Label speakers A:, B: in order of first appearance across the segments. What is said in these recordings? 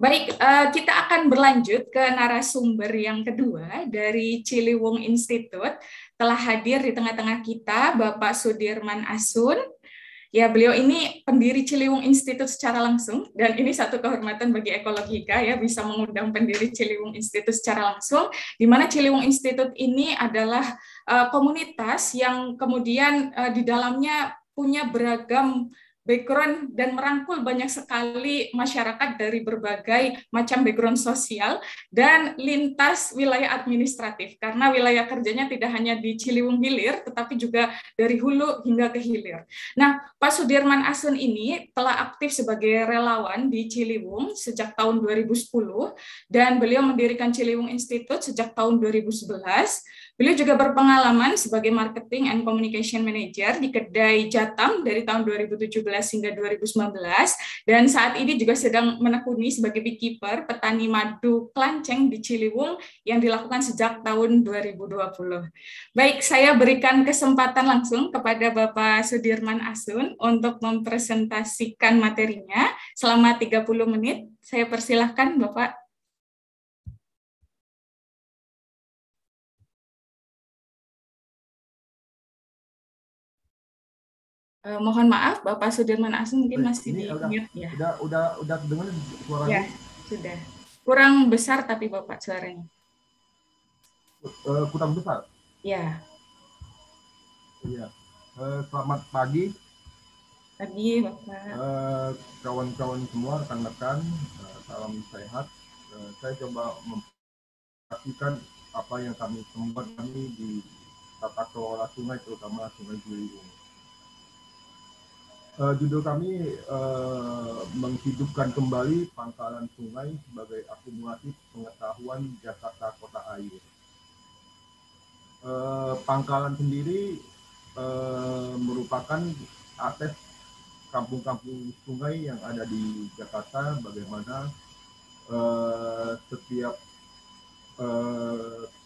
A: Baik, kita akan berlanjut ke narasumber yang kedua dari Ciliwung Institute. Telah hadir di tengah-tengah kita Bapak Sudirman Asun. Ya, beliau ini pendiri Ciliwung Institute secara langsung, dan ini satu kehormatan bagi Ekologika ya, bisa mengundang pendiri Ciliwung Institute secara langsung, di mana Ciliwung Institute ini adalah komunitas yang kemudian di dalamnya punya beragam background dan merangkul banyak sekali masyarakat dari berbagai macam background sosial dan lintas wilayah administratif, karena wilayah kerjanya tidak hanya di Ciliwung Hilir, tetapi juga dari hulu hingga ke hilir. Nah, Pak Sudirman Asun ini telah aktif sebagai relawan di Ciliwung sejak tahun 2010 dan beliau mendirikan Ciliwung Institute sejak tahun 2011. Beliau juga berpengalaman sebagai Marketing and Communication Manager di kedai Jatam dari tahun 2017 hingga 2019, dan saat ini juga sedang menekuni sebagai beekeeper petani madu Klanceng di Ciliwung yang dilakukan sejak tahun 2020. Baik, saya berikan kesempatan langsung kepada Bapak Sudirman Asun untuk mempresentasikan materinya selama 30 menit. Saya persilahkan Bapak. Mohon maaf, Bapak Sudirman Asun mungkin masih di mute ya.
B: Udah dengar suaranya?
A: Ya, sudah. Kurang besar tapi Bapak suaranya.
B: Kurang besar?
A: Ya.
B: Iya. Selamat pagi.
A: Pagi, Bapak.
B: Kawan-kawan semua, rekan-rekan, salam sehat. Saya coba memperhatikan apa yang kami temukan di tata kelola sungai, terutama Sungai Ciliwung. Judul kami menghidupkan kembali pangkalan sungai sebagai akumulatif pengetahuan Jakarta Kota Air. Pangkalan sendiri merupakan akses kampung-kampung sungai yang ada di Jakarta, bagaimana setiap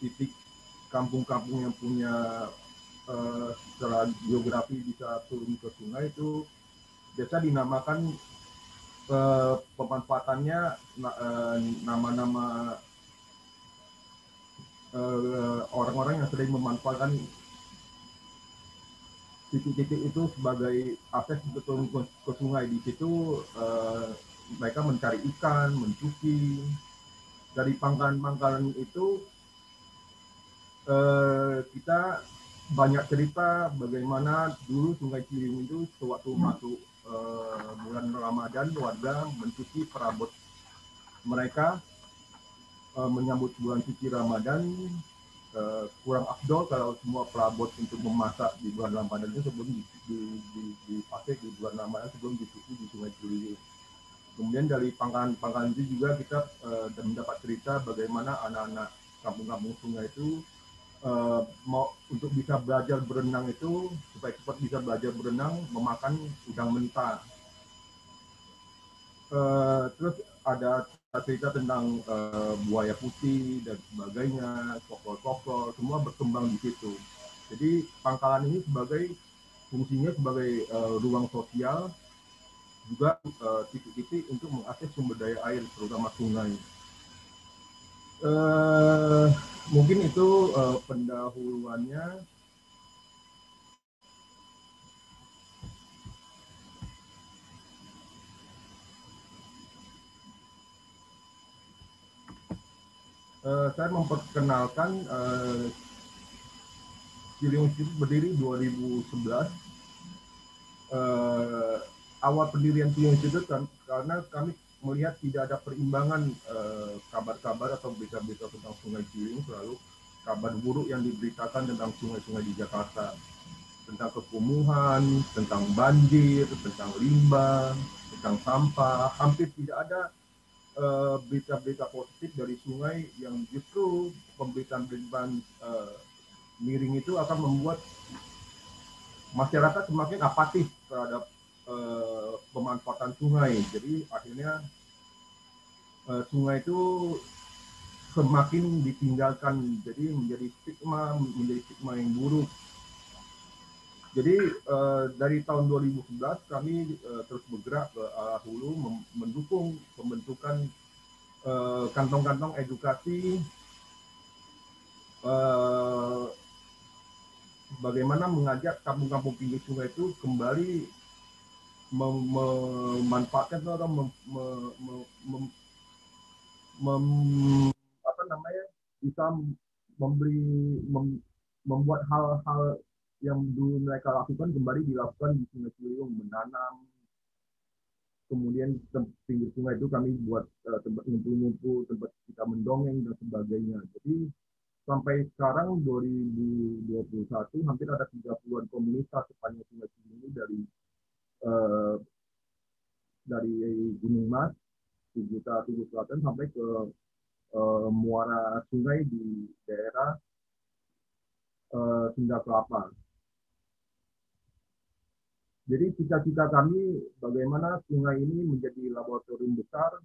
B: titik kampung-kampung yang punya secara geografi bisa turun ke sungai itu biasa dinamakan pemanfaatannya nama-nama orang-orang yang sering memanfaatkan titik-titik itu sebagai akses untuk turun ke sungai. Di situ mereka mencari ikan, mencuci. Dari pangkalan-pangkalan itu kita banyak cerita bagaimana dulu Sungai Ciliwung itu sewaktu masuk bulan Ramadan, warga mencuci perabot mereka menyambut bulan suci Ramadan. Kurang afdol kalau semua perabot untuk memasak di bulan Ramadan itu sebelum dipakai di bulan Ramadan sebelum dicuci di Sungai Ciliwung. Kemudian dari pangkalan itu juga kita mendapat cerita bagaimana anak-anak kampung-kampung sungai itu mau untuk bisa belajar berenang itu, supaya cepat bisa belajar berenang, memakan udang mentah. Terus ada cerita tentang buaya putih dan sebagainya, kokol-kokol, semua berkembang di situ. Jadi pangkalan ini fungsinya sebagai ruang sosial, juga titik-titik untuk mengakses sumber daya air, terutama sungai. Mungkin itu pendahuluannya. Saya memperkenalkan Ciliwung Institute berdiri 2011. Awal pendirian Ciliwung Institute karena kami melihat tidak ada perimbangan kabar-kabar atau berita-berita tentang Sungai Ciliwung, selalu kabar buruk yang diberitakan tentang sungai-sungai di Jakarta, tentang kekumuhan, tentang banjir, tentang limbah, tentang sampah. Hampir tidak ada berita-berita positif dari sungai, yang justru pemberitaan-pemberitaan miring itu akan membuat masyarakat semakin apatis terhadap pemanfaatan sungai. Jadi akhirnya sungai itu semakin ditinggalkan, jadi menjadi stigma yang buruk. Jadi dari tahun 2011 kami terus bergerak ke arah hulu mendukung pembentukan kantong-kantong edukasi bagaimana mengajak kampung-kampung pinggir sungai itu kembali memanfaatkan atau apa namanya, bisa membuat hal-hal yang dulu mereka lakukan kembali dilakukan di Sungai Ciliwung, menanam. Kemudian pinggir sungai itu kami buat tempat ngumpul-ngumpul, tempat kita mendongeng dan sebagainya. Jadi sampai sekarang 2021 hampir ada 30-an komunitas sepanjang Sungai Ciliwung dari Gunung Mas, Tugu Selatan sampai ke muara sungai di daerah Sunda Kelapa. Jadi cita-cita kami bagaimana sungai ini menjadi laboratorium besar,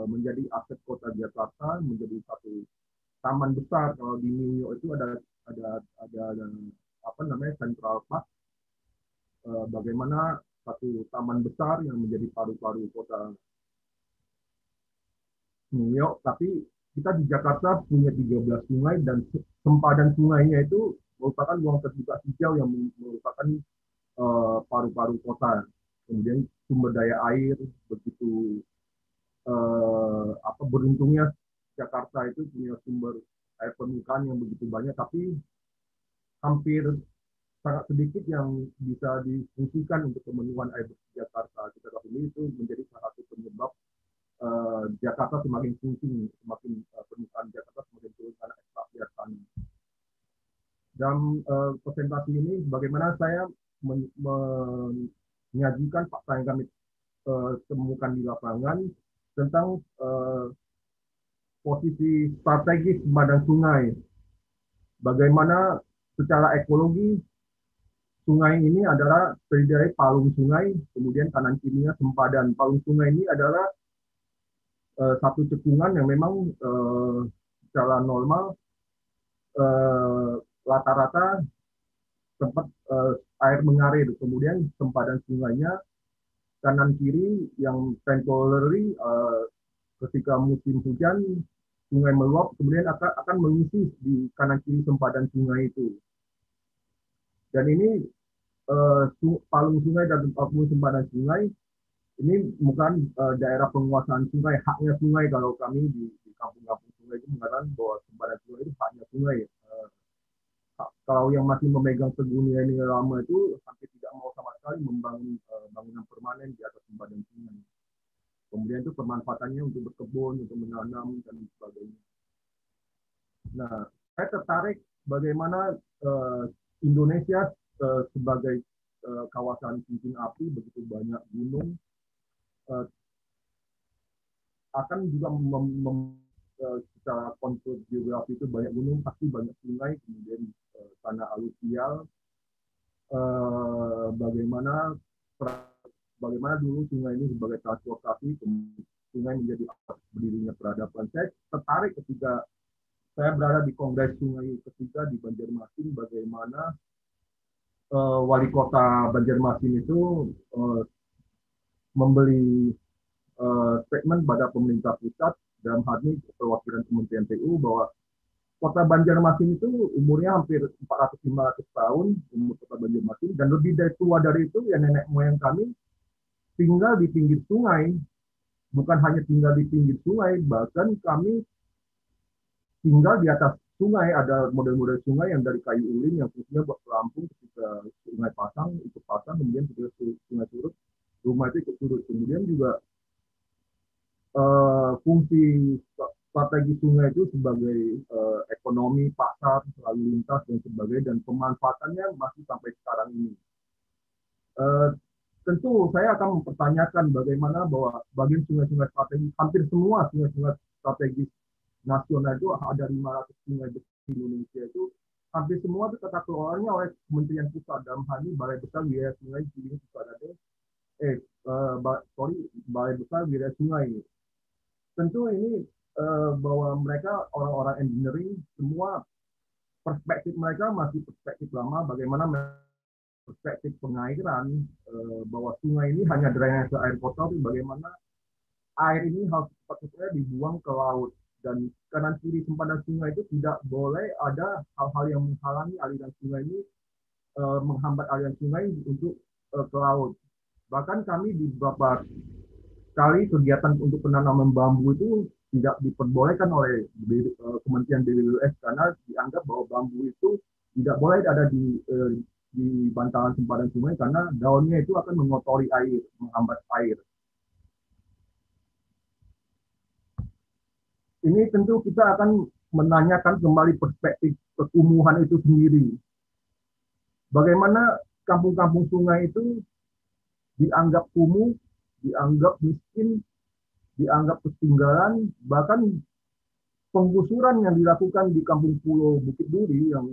B: menjadi aset kota Jakarta, menjadi satu taman besar. Kalau di New York itu ada apa namanya, Central Park. Bagaimana satu taman besar yang menjadi paru-paru kota New York, tapi kita di Jakarta punya 13 sungai dan sempadan sungainya itu merupakan ruang terbuka hijau yang merupakan paru-paru kota. Kemudian sumber daya air begitu beruntungnya Jakarta itu punya sumber air permukaan yang begitu banyak, tapi hampir sangat sedikit yang bisa difungsikan untuk kemenuhan air bersih Jakarta. Kita tahu ini itu menjadi salah satu penyebab Jakarta semakin pusing, semakin permukaan Jakarta semakin turun karena ekspatriat tanah. Dalam presentasi ini, bagaimana saya menyajikan fakta yang kami temukan di lapangan tentang posisi strategis badan sungai. Bagaimana secara ekologi sungai ini adalah terdiri dari palung sungai, kemudian kanan kirinya sempadan. Palung sungai ini adalah satu cekungan yang memang secara normal rata-rata tempat air mengalir. Kemudian sempadan sungainya kanan kiri yang temporary, ketika musim hujan sungai meluap, kemudian akan mengisi di kanan kiri sempadan sungai itu. Dan ini palung sungai dan sempadan sungai ini bukan daerah penguasaan sungai, haknya sungai. Kalau kami di kampung-kampung sungai itu mengatakan bahwa sempadan sungai itu haknya sungai. Kalau yang masih memegang teguh nilai-nilai lama itu hampir tidak mau sama sekali membangun bangunan permanen di atas sempadan sungai. Kemudian itu pemanfaatannya untuk berkebun, untuk menanam, dan sebagainya. Nah, saya tertarik bagaimana Indonesia sebagai kawasan cincin api, begitu banyak gunung, akan juga secara kontur geografi itu banyak gunung, pasti banyak sungai, kemudian tanah aluvial. Bagaimana dulu sungai ini sebagai transportasi, sungai menjadi berdirinya peradaban. Saya tertarik ketika saya berada di Kongres Sungai ketiga di Banjarmasin, bagaimana wali kota Banjarmasin itu memberi statement pada pemerintah pusat, dalam hal ini perwakilan Kementerian PU, bahwa kota Banjarmasin itu umurnya hampir 400-500 tahun, umur kota Banjarmasin, dan lebih dari tua dari itu ya nenek moyang kami tinggal di pinggir sungai. Bukan hanya tinggal di pinggir sungai, bahkan kami tinggal di atas sungai. Ada model-model sungai yang dari kayu ulin yang fungsinya buat pelampung ketika sungai pasang, ikut pasang, kemudian ketika sungai surut, rumah itu ikut surut. Kemudian juga fungsi strategi sungai itu sebagai ekonomi, pasar, lalu lintas, dan sebagainya, dan pemanfaatannya masih sampai sekarang ini. Tentu saya akan mempertanyakan bagaimana bahwa bagian sungai-sungai strategis, hampir semua sungai-sungai strategis nasional itu ada 500 sungai di Indonesia itu, hampir semua itu tata kelolanya oleh Kementerian Pusat, dalam hal ini Balai Besar Wilayah Sungai Ciliwung Sukadade, Balai Besar Wilayah Sungai. Tentu ini bahwa mereka orang-orang engineering, semua perspektif mereka masih perspektif lama, bagaimana perspektif pengairan, bahwa sungai ini hanya drainase air kotor, bagaimana air ini harus sepatutnya dibuang ke laut, dan kanan kiri sempadan sungai itu tidak boleh ada hal-hal yang menghalangi aliran sungai ini, menghambat aliran sungai untuk ke laut. Bahkan kami di beberapa kali kegiatan untuk penanaman bambu itu tidak diperbolehkan oleh Kementerian BWS karena dianggap bahwa bambu itu tidak boleh ada di bantaran sempadan sungai karena daunnya itu akan mengotori air, menghambat air. Ini tentu kita akan menanyakan kembali perspektif kekumuhan itu sendiri. Bagaimana kampung-kampung sungai itu dianggap kumuh, dianggap miskin, dianggap ketinggalan, bahkan penggusuran yang dilakukan di Kampung Pulau Bukit Duri yang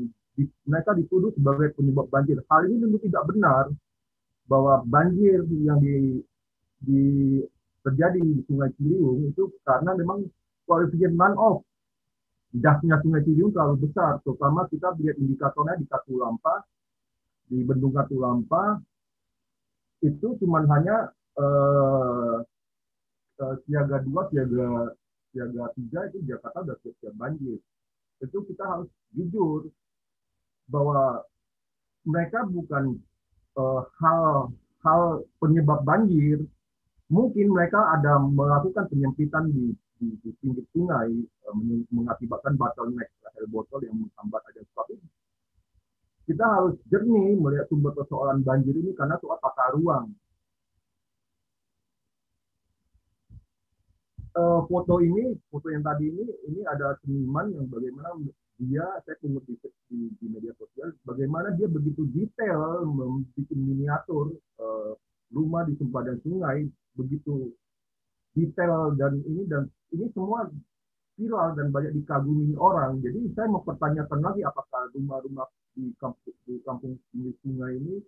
B: mereka dituduh sebagai penyebab banjir. Hal ini tentu tidak benar, bahwa banjir yang terjadi di Sungai Ciliwung itu karena memang koefisien runoff dasnya Sungai Ciliwung terlalu besar, terutama kita lihat indikatornya di Katulampa, di Bendung Katulampa itu cuma hanya siaga 2, siaga 3 itu Jakarta sudah siap banjir. Itu kita harus jujur bahwa mereka bukan hal penyebab banjir. Mungkin mereka ada melakukan penyempitan di pinggir sungai, mengakibatkan bottleneck air botol yang menghambat aja. Tapi kita harus jernih melihat sumber persoalan banjir ini karena soal tata ruang. Foto yang tadi ini ada seniman yang bagaimana saya pungut di media sosial, bagaimana dia begitu detail membuat miniatur rumah di sempadan sungai, begitu detail, dan ini semua viral dan banyak dikagumi orang. Jadi saya mau pertanyakan lagi, apakah rumah-rumah di kampung pinggir sungai ini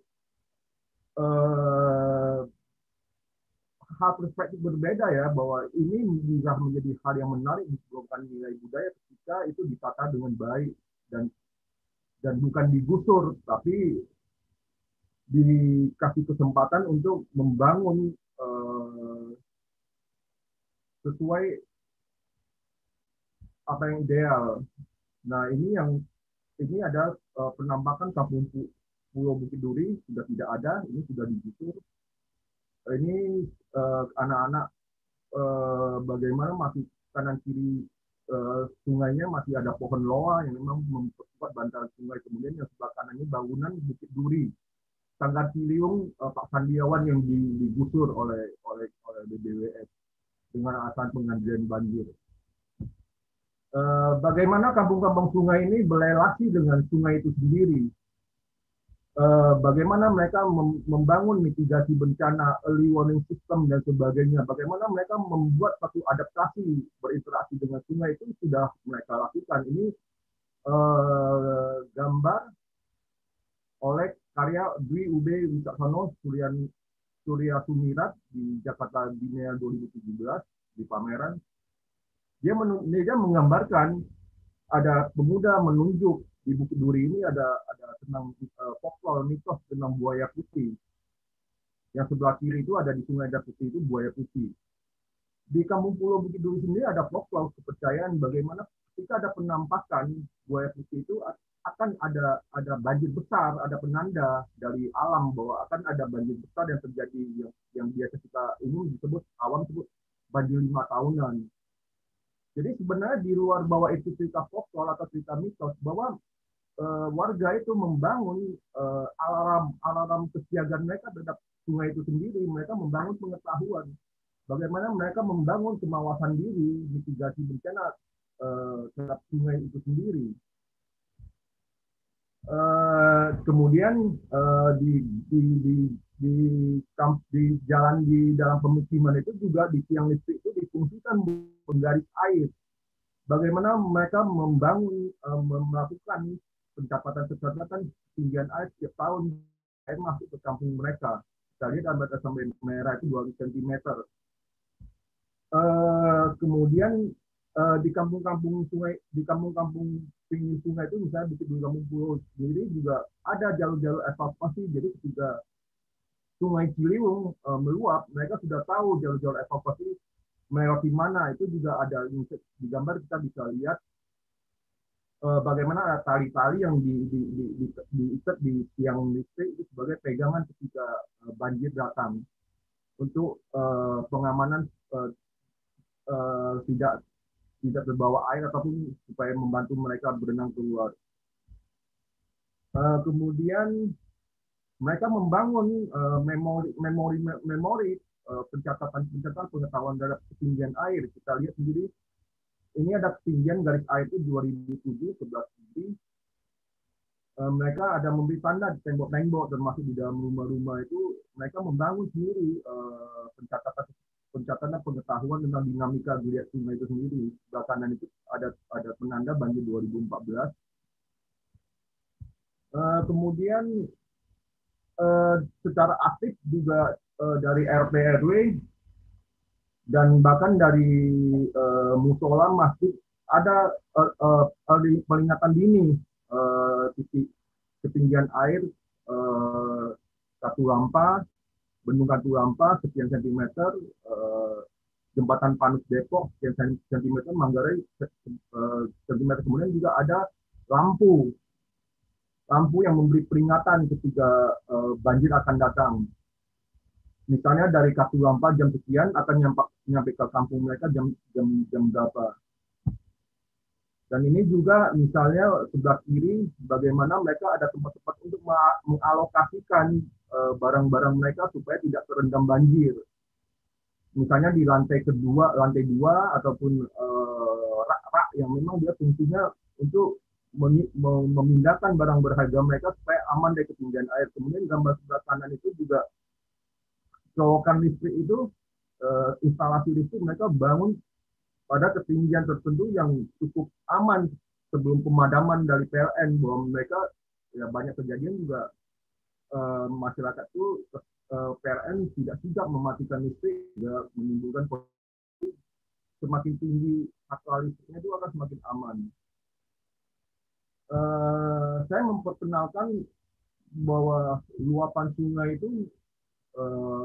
B: hal perspektif berbeda ya, bahwa ini bisa menjadi hal yang menarik disebabkan nilai budaya ketika itu ditata dengan baik dan bukan digusur, tapi dikasih kesempatan untuk membangun sesuai apa yang ideal. Nah, ini ada penampakan Kampung Pulau Bukit Duri sudah tidak ada, ini sudah digusur. Ini anak-anak bagaimana masih kanan kiri sungainya masih ada pohon loa yang memang memperkuat bantaran sungai. Kemudian yang sebelah kanan ini bangunan Bukit Duri, Sanggar Ciliwung Pak Sandiawan yang digusur oleh BBWS dengan alasan pengendalian banjir. Bagaimana kampung-kampung sungai ini berelasi dengan sungai itu sendiri? Bagaimana mereka membangun mitigasi bencana, early warning system dan sebagainya. Bagaimana mereka membuat satu adaptasi berinteraksi dengan sungai itu sudah mereka lakukan. Ini gambar oleh karya Dwi UB Wicaksono Surya Sumirat di Jakarta Biennale 2017 di pameran. Dia menggambarkan ada pemuda menunjuk di Bukit Duri ini ada tentang folklore mitos tentang buaya putih. Yang sebelah kiri itu ada di Sungai Putih itu buaya putih. Di Kampung Pulau Bukit Duri sendiri ada folklore kepercayaan bagaimana ketika ada penampakan buaya putih itu akan ada banjir besar, ada penanda dari alam bahwa akan ada banjir besar yang terjadi yang biasa kita umum disebut awam sebut banjir 5 tahunan. Jadi sebenarnya di luar bahwa itu cerita folklore atau cerita mitos, bahwa warga itu membangun alarm kesiagaan mereka terhadap sungai itu sendiri. Mereka membangun pengetahuan bagaimana mereka membangun kemawasan diri mitigasi bencana terhadap sungai itu sendiri. Kemudian di jalan di dalam pemukiman itu juga di tiang listrik itu difungsikan penggaris air. Bagaimana mereka melakukan pencatatan ketinggian air setiap tahun air masuk ke kampung mereka. Kita lihat ada batas sampai merah itu 2 cm. Kemudian di kampung-kampung sungai, di kampung-kampung pinggir sungai itu misalnya di Kampung Pulau sendiri juga ada jalur-jalur evakuasi. Jadi ketika Sungai Ciliwung meluap, mereka sudah tahu jalur-jalur evakuasi melewati mana, itu juga ada di gambar kita bisa lihat bagaimana ada tali-tali yang diikat di tiang listrik itu sebagai pegangan ketika banjir datang untuk pengamanan tidak terbawa air ataupun supaya membantu mereka berenang keluar. Kemudian mereka membangun memori pencatatan pengetahuan terhadap ketinggian air. Kita lihat sendiri, ini ada ketinggian garis air itu 2007, 11 mili. Mereka ada memberi tanda di tembok-tembok, termasuk di dalam rumah-rumah itu, mereka membangun sendiri pencatatan pengetahuan tentang dinamika geliat sungai itu sendiri. Sebelah kanan itu ada penanda banjir 2014. Kemudian secara aktif juga dari RT RW dan bahkan dari musola masjid ada peringatan dini titik ketinggian air Katulampa, Bendung Katulampa sekian sentimeter, jembatan Panus Depok sekian sentimeter, Manggarai sentimeter. Kemudian juga ada lampu yang memberi peringatan ketika banjir akan datang. Misalnya dari Katulampa jam sekian akan nyampe ke kampung mereka jam berapa. Dan ini juga misalnya sebelah kiri bagaimana mereka ada tempat-tempat untuk mengalokasikan barang-barang mereka supaya tidak terendam banjir. Misalnya di lantai 2 ataupun rak-rak yang memang dia fungsinya untuk memindahkan barang berharga mereka supaya aman dari ketinggian air. Kemudian gambar sebelah kanan itu juga colokan listrik itu, instalasi listrik mereka bangun pada ketinggian tertentu yang cukup aman sebelum pemadaman dari PLN, bahwa mereka ya banyak kejadian juga masyarakat itu PLN tidak sigap mematikan listrik, juga menimbulkan semakin tinggi aktual listriknya itu akan semakin aman. Saya memperkenalkan bahwa luapan sungai itu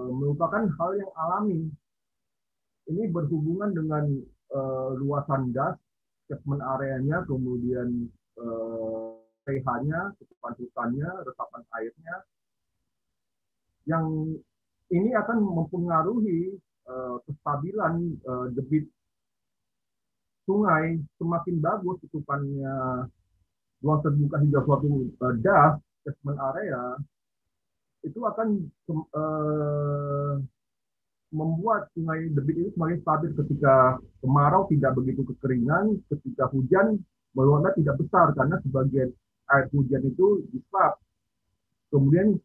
B: merupakan hal yang alami. Ini berhubungan dengan luasan das, catchment areanya, kemudian pH-nya, ketupan hutannya, resapan airnya, yang ini akan mempengaruhi kestabilan debit sungai. Semakin bagus tutupannya ruang terbuka hingga suatu das, catchment area, itu akan membuat sungai debit ini semakin stabil. Ketika kemarau tidak begitu kekeringan, ketika hujan meluapnya tidak besar karena sebagian air hujan itu diserap. Kemudian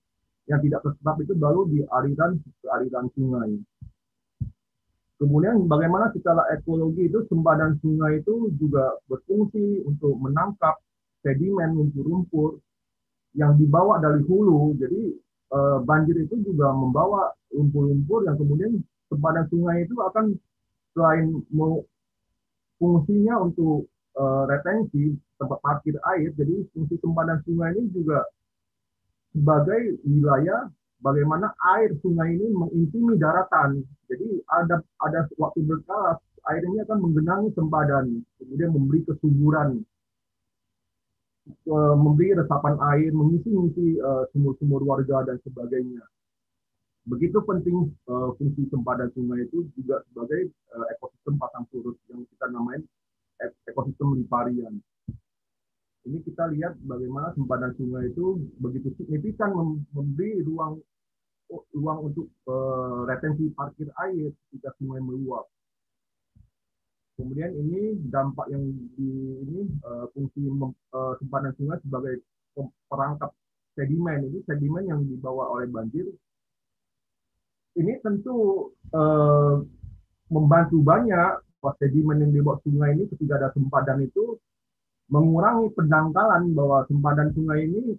B: yang tidak terserap itu baru di aliran sungai. Kemudian bagaimana secara ekologi itu sempadan sungai itu juga berfungsi untuk menangkap sedimen, lumpur-lumpur yang dibawa dari hulu. Jadi banjir itu juga membawa lumpur-lumpur yang kemudian sempadan sungai itu akan selain fungsinya untuk retensi tempat parkir air, jadi fungsi sempadan sungai ini juga sebagai wilayah bagaimana air sungai ini mengintimi daratan. Jadi ada waktu berkala air ini akan menggenangi sempadan, kemudian memberi kesuburan, memberi resapan air, mengisi sumur-sumur warga dan sebagainya. Begitu penting fungsi sempadan sungai itu juga sebagai ekosistem pasang surut yang kita namain ekosistem riparian. Ini kita lihat bagaimana sempadan sungai itu begitu signifikan memberi ruang untuk retensi parkir air ketika sungai meluap. Kemudian ini dampak yang fungsi sempadan sungai sebagai perangkap sedimen. Ini sedimen yang dibawa oleh banjir. Ini tentu membantu banyak sedimen yang dibawa sungai ini ketika ada sempadan itu mengurangi pendangkalan, bahwa sempadan sungai ini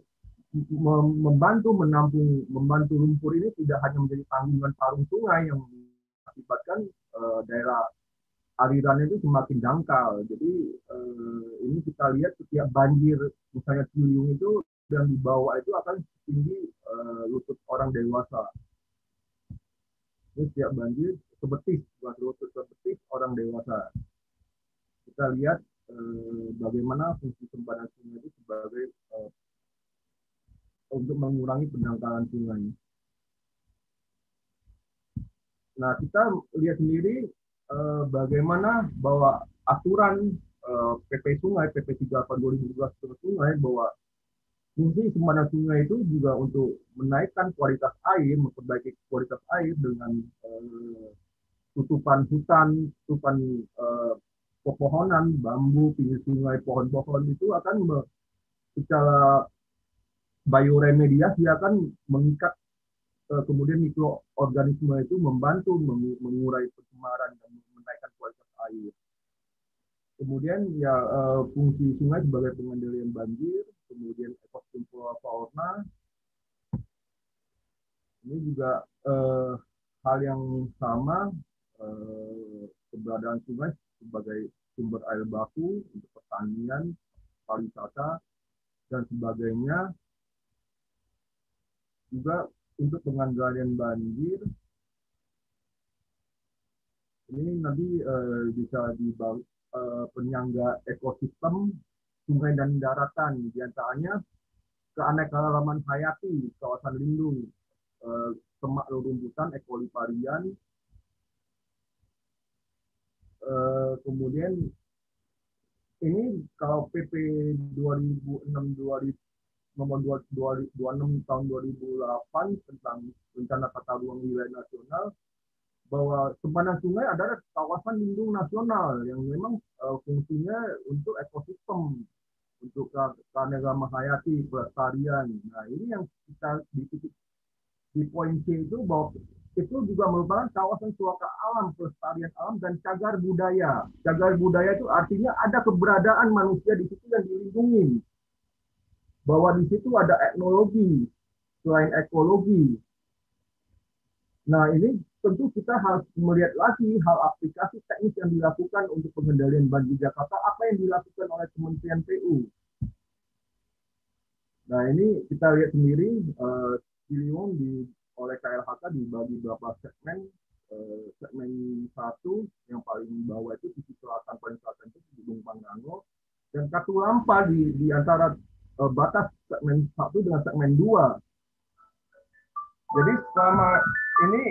B: membantu membantu lumpur ini tidak hanya menjadi tanggungan parung sungai yang mengakibatkan daerah alirannya itu semakin dangkal. Jadi ini kita lihat setiap banjir, misalnya Ciliwung itu yang dibawa itu akan tinggi lutut orang dewasa. Setiap banjir sebetis, bukan serutut, sebetis orang dewasa. Kita lihat bagaimana fungsi sempadan sungai itu sebagai untuk mengurangi pendangkalan sungai. Nah, kita lihat sendiri bagaimana bahwa aturan PP Sungai, PP 38 2012 tentang sungai, bahwa fungsi sempadan sungai itu juga untuk menaikkan kualitas air, memperbaiki kualitas air dengan tutupan hutan, tutupan pepohonan, bambu, pinggir sungai, pohon-pohon itu akan secara bioremediasi akan mengikat kemudian mikroorganisme itu membantu mengurai pencemaran dan menaikkan kualitas air. Kemudian ya fungsi sungai sebagai pengendalian banjir, kemudian ekosistem fauna, ini juga hal yang sama, keberadaan sungai sebagai sumber air baku untuk pertanian, pariwisata, dan sebagainya. Juga untuk pengendalian banjir, ini nanti bisa dibangun penyangga ekosistem sungai dan daratan, diantaranya keanekaragaman hayati, kawasan lindung, semak rerumputan, ekoliparian, kemudian ini kalau PP 2006 nomor 26 tahun 2008 tentang rencana tata ruang wilayah nasional, bahwa sempadan sungai adalah kawasan lindung nasional yang memang fungsinya untuk ekosistem, untuk keanekaragaman hayati, pelestarian. Nah, ini yang kita di poin C itu, bahwa itu juga merupakan kawasan suaka alam, pelestarian alam, dan cagar budaya. Cagar budaya itu artinya ada keberadaan manusia di situ yang dilindungi. Bahwa di situ ada etnologi, selain ekologi. Nah, ini tentu kita harus melihat lagi hal aplikasi teknis yang dilakukan untuk pengendalian banjir Jakarta, apa yang dilakukan oleh Kementerian PU. Nah, ini kita lihat sendiri, Ciliwung oleh KLHK dibagi beberapa segmen. Segmen 1 yang paling bawah itu sisi selatan, paling selatan itu Gunung Pangrango, dan Katulampa di antara batas segmen 1 dengan segmen 2. Jadi selama ini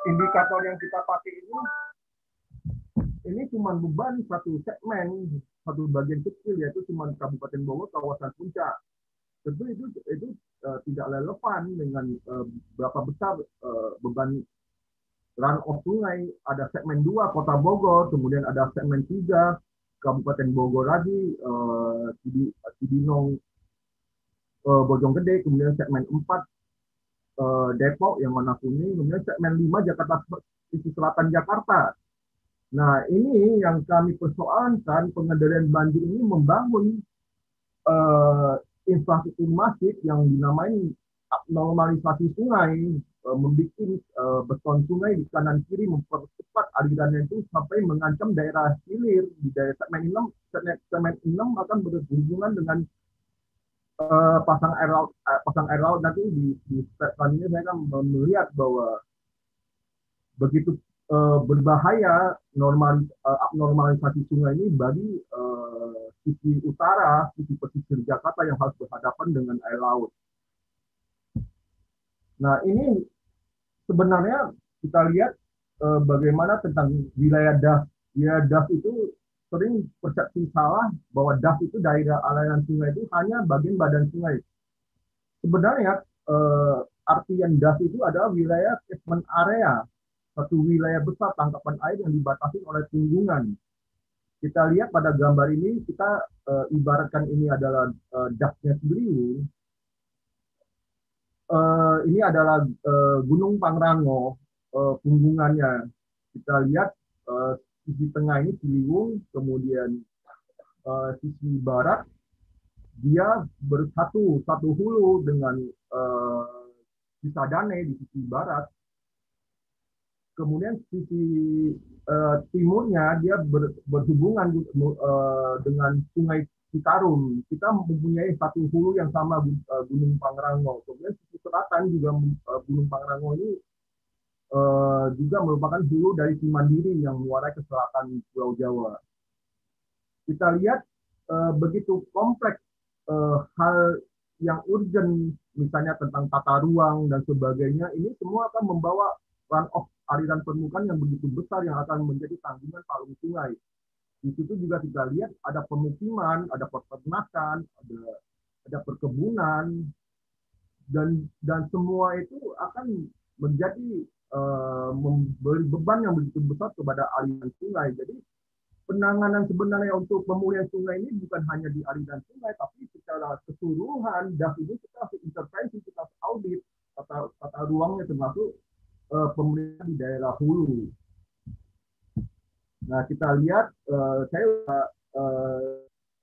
B: indikator yang kita pakai ini cuma beban satu segmen, satu bagian kecil, yaitu cuma Kabupaten Bogor, kawasan puncak. Tentu itu tidak relevan dengan berapa besar beban run-off sungai. Ada segmen 2 Kota Bogor, kemudian ada segmen 3 Kabupaten Bogor lagi, Cibinong, Bojonggede, kemudian segmen 4 Depok yang warna kuning, kemudian segmen 5 Jakarta, sisi selatan Jakarta. Nah, ini yang kami persoalkan, pengendalian banjir ini membangun infrastruktur masif yang dinamai normalisasi sungai, membuat beton sungai di kanan kiri, mempercepat alirannya itu sampai mengancam daerah hilir. Di daerah segmen 6 akan berhubungan dengan pasang air laut. Nanti di step selanjutnya saya akan melihat bahwa begitu berbahaya abnormalisasi sungai ini bagi sisi utara, sisi pesisir Jakarta yang harus berhadapan dengan air laut. Nah, ini sebenarnya kita lihat bagaimana tentang wilayah DAF. Wilayah DAF itu sering persepsi salah bahwa DAF itu daerah aliran sungai itu hanya bagian badan sungai. Sebenarnya artian DAF itu adalah wilayah catchment area, satu wilayah besar tangkapan air yang dibatasi oleh tunggungan. Kita lihat pada gambar ini, kita ibaratkan ini adalah DAF-nya Ciliwung. Ini adalah Gunung Pangrango, punggungannya. Kita lihat sisi tengah ini Ciliwung, kemudian sisi barat dia bersatu satu hulu dengan Cisadane di sisi barat. Kemudian sisi timurnya dia berhubungan dengan Sungai Citarum. Kita mempunyai satu hulu yang sama, Gunung Pangrango. Kemudian sisi selatan juga Gunung Pangrango ini juga merupakan hulu dari Cimandiri yang muara ke selatan Pulau Jawa. Kita lihat begitu kompleks hal yang urgent, misalnya tentang tata ruang dan sebagainya, ini semua akan membawa run-off aliran permukaan yang begitu besar yang akan menjadi tanggungan palung sungai. Di situ juga kita lihat ada pemukiman, ada peternakan, ada perkebunan, dan semua itu akan menjadi memberi beban yang begitu besar kepada aliran sungai. Jadi penanganan sebenarnya untuk pemulihan sungai ini bukan hanya di aliran sungai, tapi secara keseluruhan. Dan ini kita harus intervensi, kita harus audit tata ruangnya, termasuk pemulihan di daerah hulu. Nah, kita lihat, saya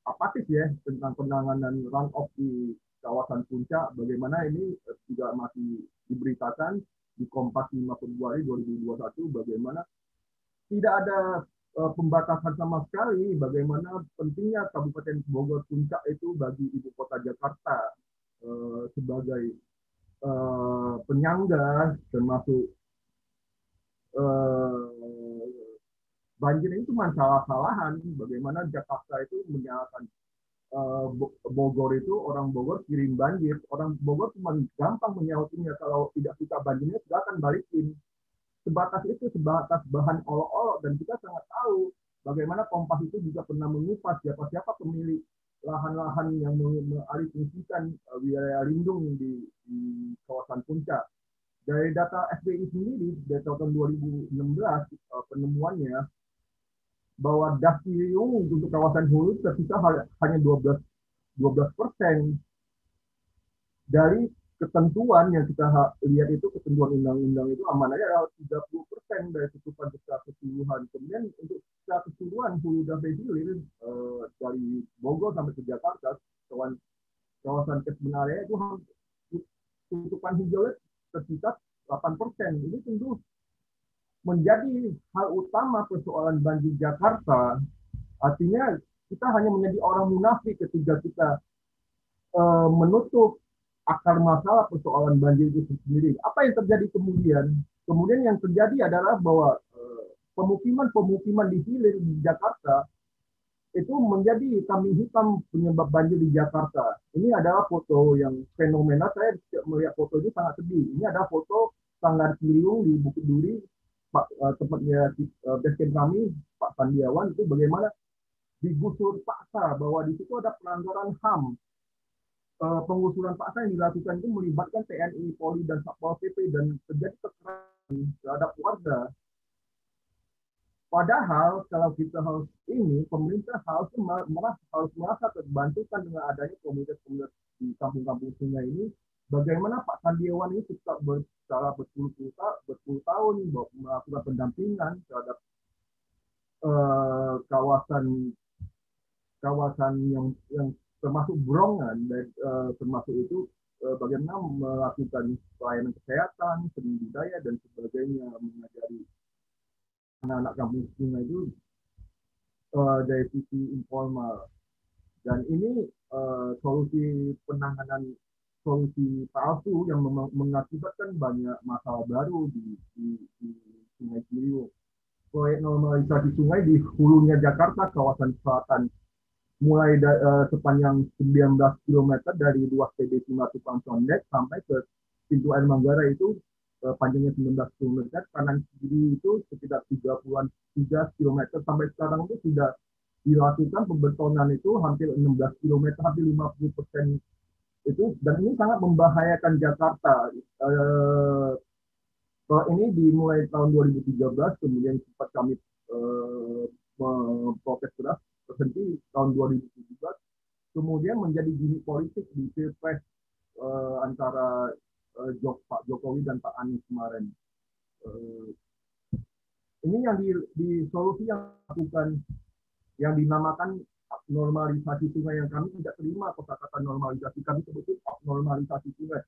B: apatis ya tentang penanganan runoff di kawasan Puncak. Bagaimana ini juga masih diberitakan di Kompas 5 Februari 2021, bagaimana tidak ada pembatasan sama sekali, bagaimana pentingnya Kabupaten Bogor Puncak itu bagi ibu kota Jakarta sebagai penyangga, termasuk banjir ini cuma salah-salahan. Bagaimana Jakarta itu menyalahkan Bogor itu, orang Bogor kirim banjir, orang Bogor cuma gampang menyautinya, kalau tidak suka banjirnya silakan balikin. Sebatas itu, sebatas bahan olok-olok. Dan kita sangat tahu bagaimana Kompas itu juga pernah mengupas siapa-siapa pemilik lahan-lahan yang mengalihfungsikan wilayah lindung di kawasan Puncak. Dari data SBY sendiri, dari tahun 2016, penemuannya bahwa das Ciliwung untuk kawasan hulu tersisa hanya 12% dari ketentuan yang kita lihat. Itu ketentuan undang-undang itu amanahnya adalah 30% dari tutupan secara keseluruhan. Kemudian untuk secara keseluruhan hulu dan hilir dari Bogor sampai ke Jakarta, kawasan sebenarnya itu tutupan hijaunya tersisa 8%. Ini tentu menjadi hal utama persoalan banjir Jakarta. Artinya kita hanya menjadi orang munafik ketika kita menutup akar masalah persoalan banjir itu sendiri. Apa yang terjadi kemudian? Kemudian yang terjadi adalah bahwa pemukiman-pemukiman di hilir di Jakarta itu menjadi kambing hitam penyebab banjir di Jakarta. Ini adalah foto yang fenomenal. Saya melihat foto itu sangat sedih. Ini adalah foto Sanggar Ciliwung di Bukit Duri, tempatnya basecamp kami, Pak Sandiawan, itu bagaimana digusur paksa, bahwa di situ ada pelanggaran HAM. Penggusuran paksa yang dilakukan itu melibatkan TNI, Polri, dan Satpol PP, dan terjadi kekerasan terhadap warga. Padahal kalau kita harus pemerintah harus merasa terbantukan dengan adanya komunitas-komunitas di kampung-kampung sungai ini. Bagaimana Pak Sandiawan ini tetap secara berpuluh tahun melakukan pendampingan terhadap kawasan yang termasuk Brongan, dan termasuk itu bagaimana melakukan pelayanan kesehatan, seni budaya, dan sebagainya, mengajari anak-anak kampung sungai itu dari sisi informal. Dan ini solusi penanganan, solusi palsu yang mengakibatkan banyak masalah baru di Sungai Ciliwung. Proyek normalisasi sungai di hulunya Jakarta, kawasan selatan, mulai sepanjang 19 km dari ruas TB Simatupang Condet sampai ke pintu air Manggarai itu panjangnya 19 km, kanan kiri itu sekitar 33 km. Sampai sekarang itu sudah dilakukan pembetonan itu hampir 16 km, hampir 50% itu, dan ini sangat membahayakan Jakarta. Ini dimulai tahun 2013, kemudian sempat kami memprotes keras, berhenti tahun 2017, kemudian menjadi gimmick politik di Pilpres antara Pak Jokowi dan Pak Anies kemarin. Ini yang di solusi yang dilakukan, yang dinamakan normalisasi sungai, yang kami tidak terima kata-kata normalisasi, kami sebutnya normalisasi sungai.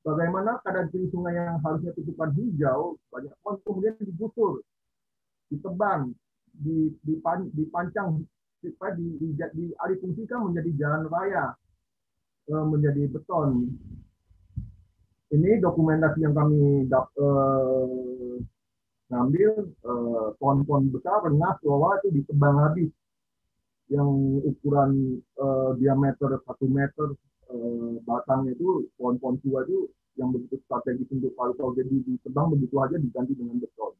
B: Bagaimana keadaan kiri sungai yang harusnya tutupan hijau, banyak kemudian digusur, ditebang, dipancang, supaya dialihfungsikan menjadi jalan raya, menjadi beton. Ini dokumentasi yang kami ngambil, pohon-pohon besar rengas bawah itu ditebang habis, yang ukuran diameter 1 meter, batangnya itu pohon-pohon tua itu yang begitu strategis untuk paru-paru, jadi ditebang begitu aja diganti dengan beton.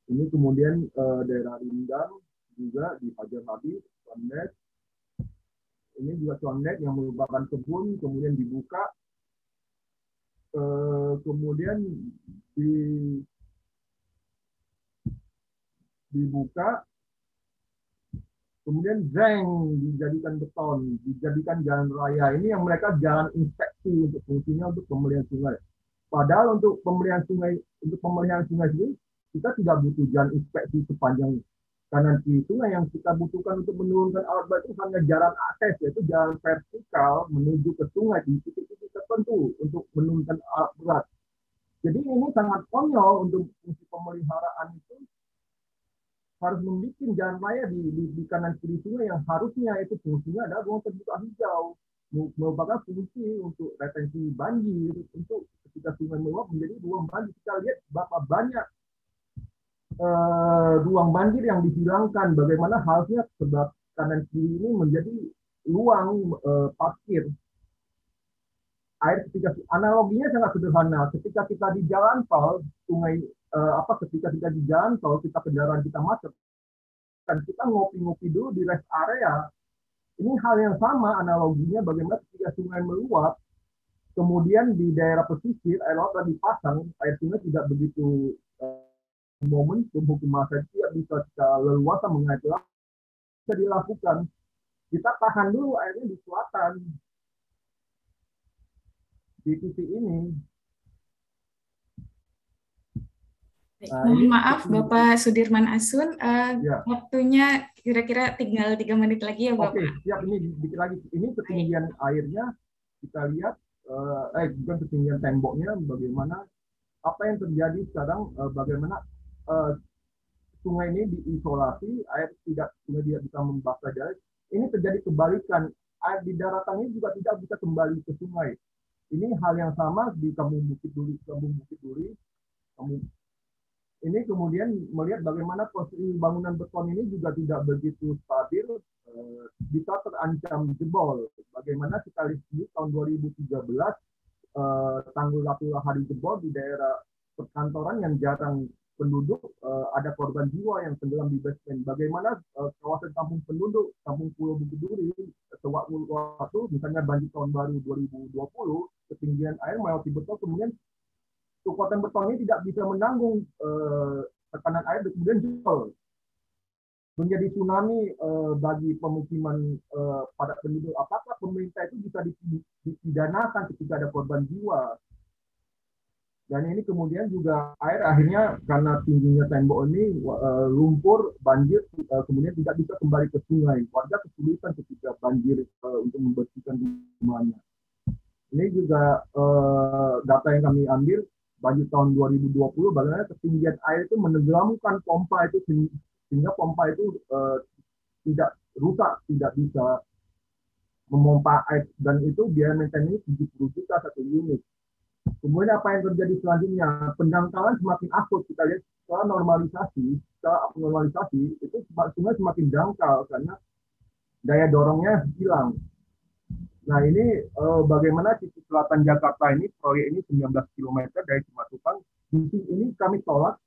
B: Ini kemudian daerah Rindang juga dihajar habis, condet. Ini juga condet yang merupakan kebun, kemudian dibuka, kemudian di, dibuka, kemudian zeng dijadikan beton, dijadikan jalan raya. Ini yang mereka jalan inspeksi untuk fungsinya untuk pemeliharaan sungai. Padahal untuk pemeliharaan sungai sendiri kita tidak butuh jalan inspeksi sepanjang kanan kiri sungai. Yang kita butuhkan untuk menurunkan alat berat itu hanya jalan akses, yaitu jalan vertikal menuju ke sungai di titik-titik tertentu untuk menurunkan alat berat. Jadi ini sangat konyol untuk fungsi pemeliharaan itu harus membuat jalan raya di kanan kiri sungai yang harusnya itu fungsinya adalah ruang terbuka hijau, merupakan fungsi untuk retensi banjir, untuk ketika sungai meluap menjadi ruang banjir. Kita lihat berapa banyak ruang banjir yang dihilangkan, bagaimana harusnya sebab kanan kiri ini menjadi ruang parkir air. Ketika analoginya sangat sederhana, ketika kita di jalan tol sungai, ketika kita di jalan tol kita kendaraan kita macet, kan kita ngopi-ngopi dulu di rest area. Ini hal yang sama analoginya bagaimana ketika sungai meluap, kemudian di daerah pesisir air laut lagi pasang, air sungai tidak begitu momentum hukum masa tidak bisa secara leluasa mengalir, bisa dilakukan. Kita tahan dulu airnya di selatan, di titik ini.
A: Mohon maaf Bapak Sudirman Asun, waktunya kira-kira tinggal 3 menit lagi ya Bapak.
B: Oke, siap. Ini dikit lagi. Ini ketinggian airnya kita lihat, bukan ketinggian temboknya, bagaimana apa yang terjadi sekarang, bagaimana sungai ini diisolasi, air tidak bisa membakar jalan. Ini terjadi kebalikan, air di daratan ini juga tidak bisa kembali ke sungai. Ini hal yang sama di Kampung Bukit Duri. Ini kemudian melihat bagaimana posisi bangunan beton ini juga tidak begitu stabil, bisa terancam jebol. Bagaimana kita lihat di tahun 2013, tanggul Latula Hari jebol di daerah perkantoran yang jarang penduduk, ada korban jiwa yang tenggelam di basement. Bagaimana kawasan kampung penduduk, kampung Pulau Bukit Duri, sewaktu misalnya banjir tahun baru 2020, ketinggian air melewati beton, kemudian kekuatan beton ini tidak bisa menanggung tekanan air, kemudian jebol menjadi tsunami bagi pemukiman padat penduduk. Apakah pemerintah itu bisa dipidanakan ketika ada korban jiwa? Dan ini kemudian juga air akhirnya karena tingginya tembok ini lumpur, banjir, kemudian tidak bisa kembali ke sungai. Warga kesulitan ketika banjir untuk membersihkan rumahnya. Ini juga data yang kami ambil banjir tahun 2020, bagaimana ketinggian air itu menenggelamkan pompa itu, sehingga pompa itu tidak rusak, tidak bisa memompa air, dan itu biaya maintenance 70 juta satu unit. Kemudian apa yang terjadi selanjutnya? Pendangkalan semakin akut. Kita lihat setelah normalisasi itu sungai semakin dangkal karena daya dorongnya hilang. Nah ini bagaimana sisi selatan Jakarta ini, proyek ini 19 km dari Simatupang, ini kami tolak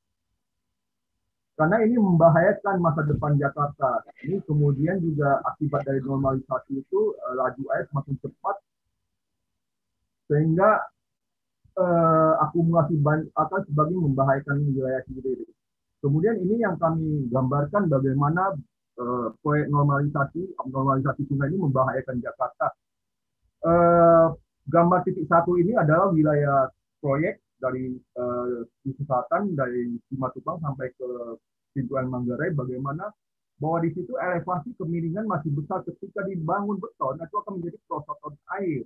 B: karena ini membahayakan masa depan Jakarta. Ini kemudian juga akibat dari normalisasi itu laju air semakin cepat sehingga akumulasi akan sebagai membahayakan wilayah sendiri. Kemudian ini yang kami gambarkan bagaimana proyek normalisasi sungai ini membahayakan Jakarta. Gambar titik 1 ini adalah wilayah proyek dari sisi selatan dari Simatupang sampai ke pintu air Manggarai, bagaimana bahwa di situ elevasi kemiringan masih besar. Ketika dibangun beton itu akan menjadi perosotan air.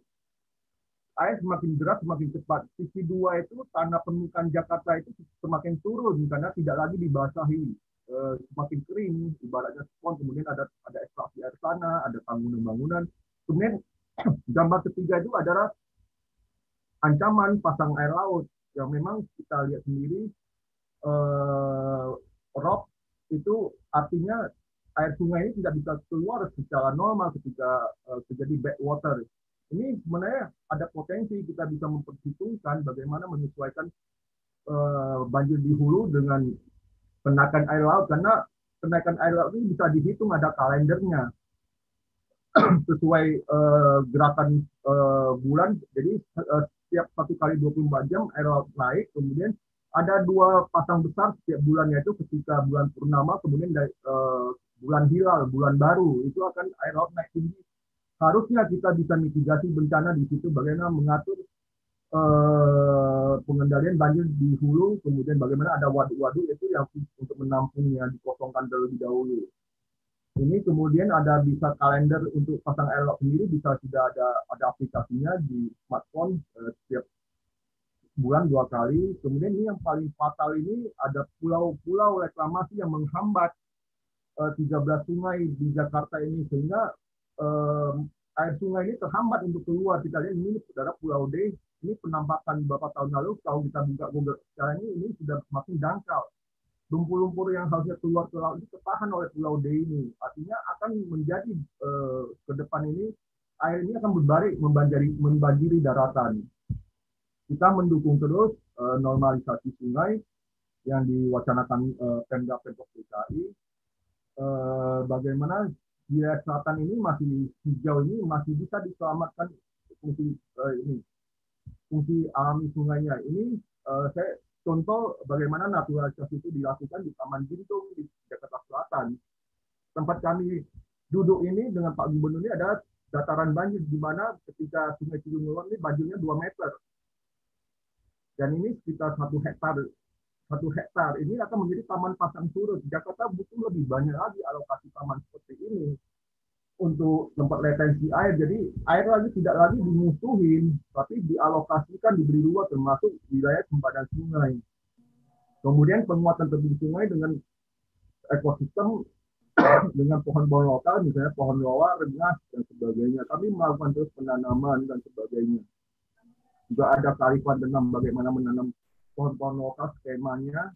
B: Air semakin deras, semakin cepat. Sisi 2 itu tanah permukaan Jakarta itu semakin turun karena tidak lagi dibasahi, semakin kering, ibaratnya spons. Kemudian ada ekstraksi air tanah, ada bangunan-bangunan. Kemudian gambar ketiga itu adalah ancaman pasang air laut yang memang kita lihat sendiri, rob itu artinya air sungai ini tidak bisa keluar secara normal ketika terjadi backwater. Ini sebenarnya ada potensi kita bisa memperhitungkan bagaimana menyesuaikan banjir di hulu dengan kenaikan air laut, karena kenaikan air laut ini bisa dihitung, ada kalendernya sesuai gerakan bulan. Jadi setiap 1 kali 24 jam air laut naik, kemudian ada 2 pasang besar setiap bulannya, itu ketika bulan purnama, kemudian bulan hilal, bulan baru, itu akan air laut naik tinggi. Harusnya kita bisa mitigasi bencana di situ, bagaimana mengatur pengendalian banjir di hulu, kemudian bagaimana ada waduk-waduk itu yang untuk menampungnya dikosongkan terlebih dahulu. Ini kemudian ada bisa kalender untuk pasang air laut sendiri, bisa sudah ada aplikasinya di smartphone setiap bulan 2 kali. Kemudian ini yang paling fatal, ini ada pulau-pulau reklamasi yang menghambat 13 sungai di Jakarta ini, sehingga air sungai ini terhambat untuk keluar. Kita lihat ini saudara Pulau D, ini penampakan beberapa tahun lalu, kalau kita buka Google sekarang ini sudah semakin dangkal. Lumpur-lumpur yang harusnya keluar ke laut ini tertahan oleh Pulau D ini. Artinya akan menjadi ke depan ini air ini akan membanjiri daratan. Kita mendukung terus normalisasi sungai yang diwacanakan Pemda Pemprov DKI. Bagaimana wilayah selatan ini masih hijau, ini masih bisa diselamatkan fungsi alami sungainya. Ini saya contoh bagaimana naturalisasi itu dilakukan di Taman Gintung di Jakarta Selatan. Tempat kami duduk ini dengan Pak Gubernur ini ada dataran banjir, di mana ketika Sungai Ciliwung ini banjirnya 2 meter. Dan ini sekitar 1 hektar. 1 hektar ini akan menjadi taman pasang surut. Jakarta butuh lebih banyak lagi alokasi taman seperti ini untuk tempat retensi air. Jadi air lagi tidak lagi dimusuhin, tapi dialokasikan, diberi ruang, termasuk wilayah sempadan sungai. Kemudian penguatan tebing sungai dengan ekosistem dengan pohon-pohon lokal, misalnya pohon loa, rengas, dan sebagainya. Kami melakukan terus penanaman dan sebagainya. Juga ada kearifan tentang bagaimana menanam pohon-pohon lokal, skemanya.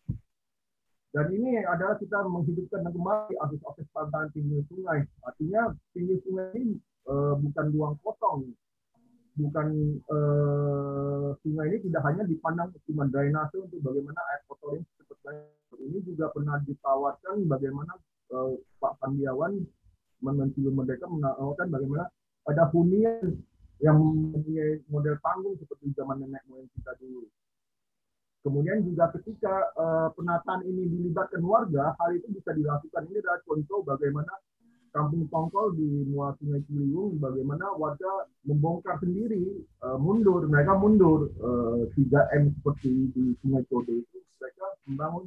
B: Dan ini adalah kita menghidupkan kembali akses pantangan pinggir sungai. Artinya pinggir sungai ini bukan ruang kosong. Bukan sungai ini tidak hanya dipandang cuma drainase untuk bagaimana air kotor ini cepat naik. Ini juga pernah ditawarkan bagaimana Pak Pandiawan Menteri Merdeka menawarkan bagaimana ada hunian yang mempunyai model panggung seperti zaman nenek moyang kita dulu. Kemudian juga ketika penataan ini dilibatkan warga, hal itu bisa dilakukan. Ini adalah contoh bagaimana Kampung Tongkol di Muara Sungai Ciliwung, bagaimana warga membongkar sendiri, mereka mundur 3M seperti di Sungai Code itu, mereka membangun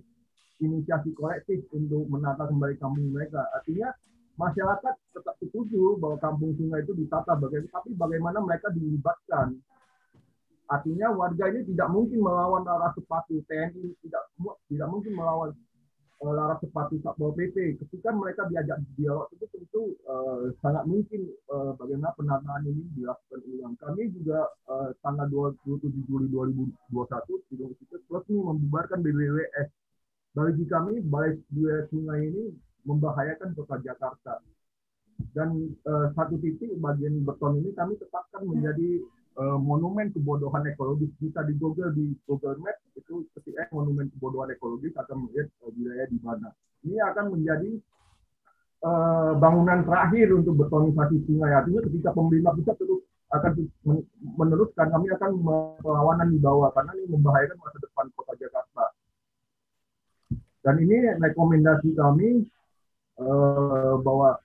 B: inisiasi kolektif untuk menata kembali kampung mereka. Artinya masyarakat tetap setuju bahwa kampung sungai itu ditata, tapi bagaimana mereka dilibatkan. Artinya warga ini tidak mungkin melawan laras sepatu TNI, tidak mungkin melawan laras sepatu Satpol PP. Ketika mereka diajak dialog itu tentu sangat mungkin bagaimana penataan ini dilakukan ulang. Kami juga tanggal 27 Juli 2021 Sidang Institut resmi membubarkan BBWS. Bagi kami, balik wilayah sungai ini membahayakan kota Jakarta. Dan satu titik bagian beton ini kami tetapkan menjadi monumen kebodohan ekologis. Bisa di Google Maps itu ketika monumen kebodohan ekologis akan melihat wilayah di mana. Ini akan menjadi bangunan terakhir untuk betonisasi sungai. Artinya ketika pemerintah bisa terus akan meneruskan, kami akan perlawanan di bawah karena ini membahayakan masa depan kota Jakarta. Dan ini rekomendasi kami bahwa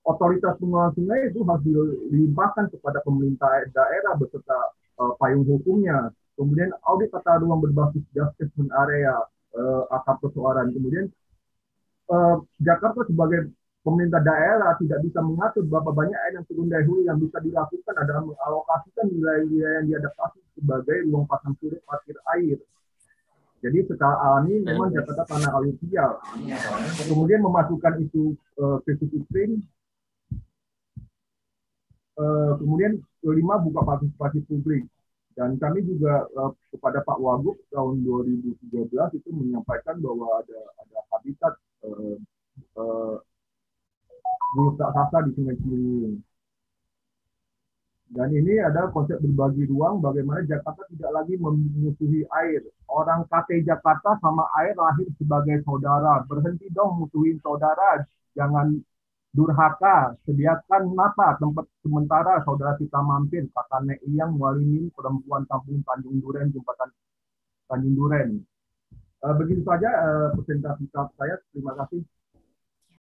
B: otoritas pengelola sungai itu harus dilimpahkan kepada pemerintah daerah beserta payung hukumnya. Kemudian audit tata ruang berbasis justice area, akar persoalan. Kemudian Jakarta sebagai pemerintah daerah tidak bisa mengatur berapa banyak air yang turun dari hulu. Yang bisa dilakukan adalah mengalokasikan wilayah-wilayah yang diadaptasi sebagai ruang pasang surut parkir air. Jadi secara alami memang Jakarta tanah aluvial. Kemudian memasukkan isu krisis iklim. Kemudian kelima, buka partisipasi publik. Dan kami juga kepada Pak Wagub tahun 2013 itu menyampaikan bahwa ada habitat bulu raksasa di Sungai Ciliwung. Dan ini adalah konsep berbagi ruang, bagaimana Jakarta tidak lagi memusuhi air. Orang KT Jakarta sama air lahir sebagai saudara. Berhenti dong musuhin saudara. Jangan durhaka. Sediakan mata tempat sementara saudara kita mampir. Kata Nek Iyang Mualimin, perempuan kampung Tanjung Duren, jembatan Tanjung Duren. Begitu saja presentasi saya. Terima kasih.